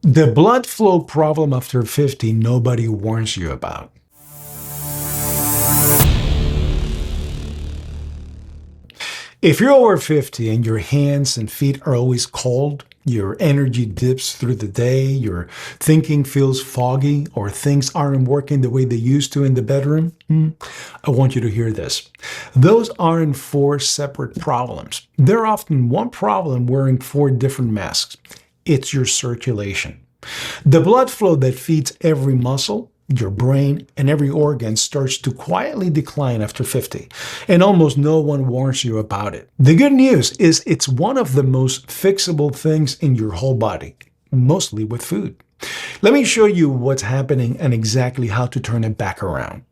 The blood flow problem after 50 nobody warns you about. If you're over 50 and your hands and feet are always cold, your energy dips through the day, your thinking feels foggy, or things aren't working the way they used to in the bedroom, I want you to hear this. Those aren't four separate problems. They're often one problem wearing four different masks. It's your circulation. The blood flow that feeds every muscle, your brain, and every organ starts to quietly decline after 50, and almost no one warns you about it. The good news is it's one of the most fixable things in your whole body, mostly with food. Let me show you what's happening and exactly how to turn it back around.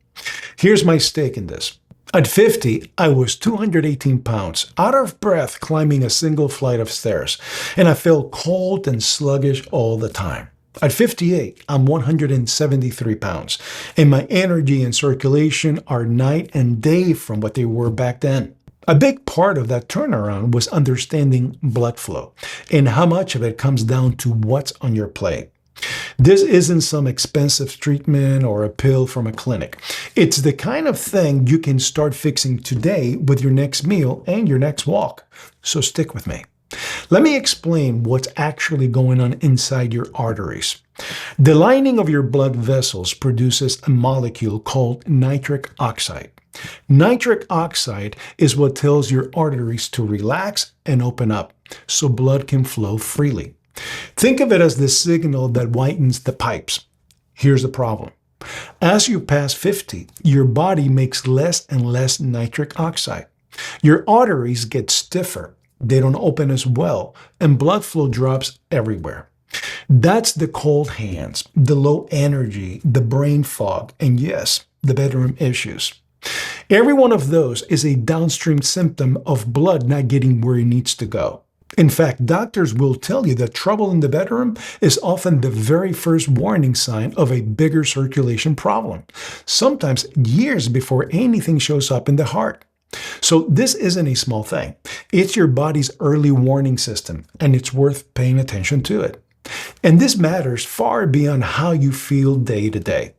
Here's my stake in this. At 50, I was 218 pounds, out of breath climbing a single flight of stairs, and I felt cold and sluggish all the time. At 58, I'm 173 pounds, and my energy and circulation are night and day from what they were back then. A big part of that turnaround was understanding blood flow and how much of it comes down to what's on your plate. This isn't some expensive treatment or a pill from a clinic. It's the kind of thing you can start fixing today with your next meal and your next walk. So stick with me. Let me explain what's actually going on inside your arteries. The lining of your blood vessels produces a molecule called nitric oxide. Nitric oxide is what tells your arteries to relax and open up so blood can flow freely. Think of it as the signal that whitens the pipes. Here's the problem. As you pass 50, your body makes less and less nitric oxide. Your arteries get stiffer. They don't open as well, and blood flow drops everywhere. That's the cold hands, the low energy, the brain fog, and yes, the bedroom issues. Every one of those is a downstream symptom of blood not getting where it needs to go. In fact, doctors will tell you that trouble in the bedroom is often the very first warning sign of a bigger circulation problem, sometimes years before anything shows up in the heart. So this isn't a small thing. It's your body's early warning system, and it's worth paying attention to it. And this matters far beyond how you feel day to day.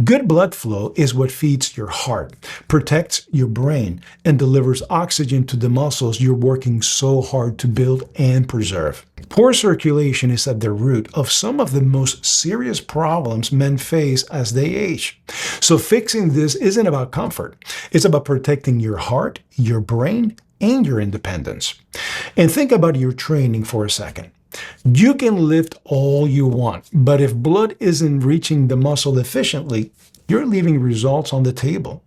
Good blood flow is what feeds your heart, protects your brain, and delivers oxygen to the muscles you're working so hard to build and preserve. Poor circulation is at the root of some of the most serious problems men face as they age. So fixing this isn't about comfort. It's about protecting your heart, your brain, and your independence. And think about your training for a second. You can lift all you want, but if blood isn't reaching the muscle efficiently, you're leaving results on the table.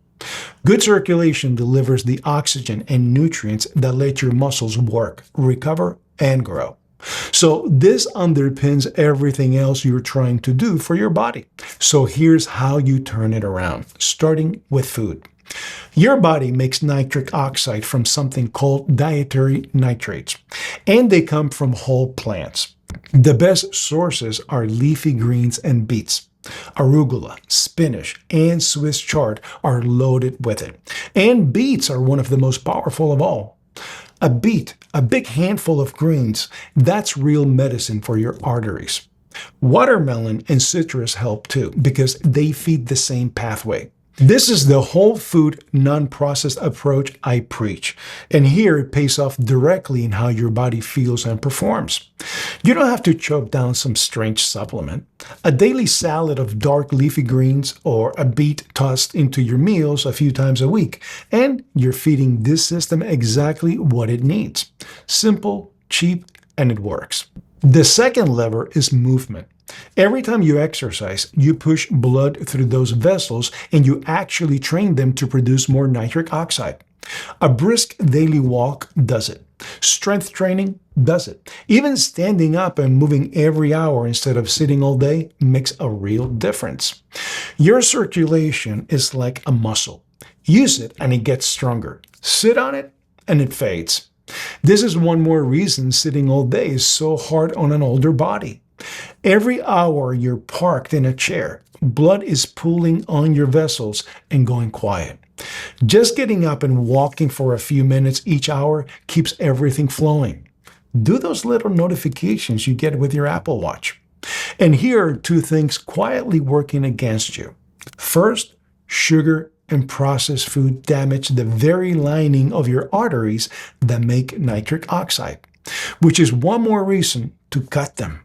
Good circulation delivers the oxygen and nutrients that let your muscles work, recover, and grow. So this underpins everything else you're trying to do for your body. So here's how you turn it around, starting with food. Your body makes nitric oxide from something called dietary nitrates, and they come from whole plants. The best sources are leafy greens and beets. Arugula, spinach, and Swiss chard are loaded with it. And beets are one of the most powerful of all. A beet, a big handful of greens, that's real medicine for your arteries. Watermelon and citrus help too, because they feed the same pathway. This is the whole food, non-processed approach I preach, and here it pays off directly in how your body feels and performs. You don't have to choke down some strange supplement. A daily salad of dark leafy greens or a beet tossed into your meals a few times a week, and you're feeding this system exactly what it needs. Simple, cheap, and it works. The second lever is movement. Every time you exercise, you push blood through those vessels and you actually train them to produce more nitric oxide. A brisk daily walk does it. Strength training does it. Even standing up and moving every hour instead of sitting all day makes a real difference. Your circulation is like a muscle. Use it and it gets stronger. Sit on it and it fades. This is one more reason sitting all day is so hard on an older body. Every hour you're parked in a chair, blood is pooling on your vessels and going quiet. Just getting up and walking for a few minutes each hour keeps everything flowing. Do those little notifications you get with your Apple Watch. And here are two things quietly working against you. First, sugar and processed food damage the very lining of your arteries that make nitric oxide, which is one more reason to cut them.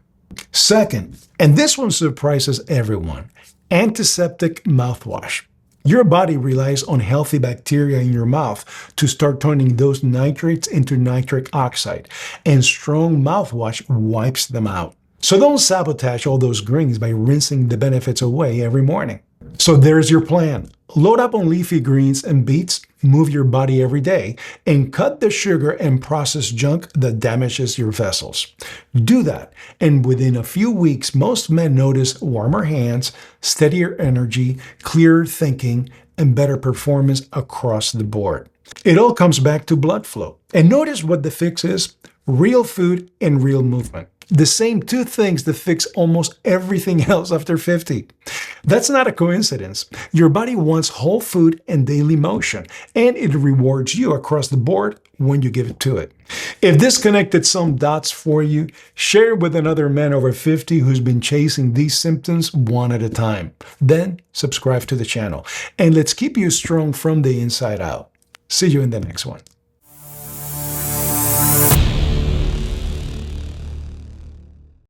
Second, and this one surprises everyone, antiseptic mouthwash. Your body relies on healthy bacteria in your mouth to start turning those nitrates into nitric oxide, and strong mouthwash wipes them out. So don't sabotage all those greens by rinsing the benefits away every morning. So there's your plan. Load up on leafy greens and beets, move your body every day, and cut the sugar and processed junk that damages your vessels. Do that, and within a few weeks, most men notice warmer hands, steadier energy, clearer thinking, and better performance across the board. It all comes back to blood flow. And notice what the fix is: real food and real movement. The same two things that fix almost everything else after 50. That's not a coincidence. Your body wants whole food and daily motion, and it rewards you across the board when you give it to it. If this connected some dots for you, share it with another man over 50 who's been chasing these symptoms one at a time. Then subscribe to the channel, and let's keep you strong from the inside out. See you in the next one.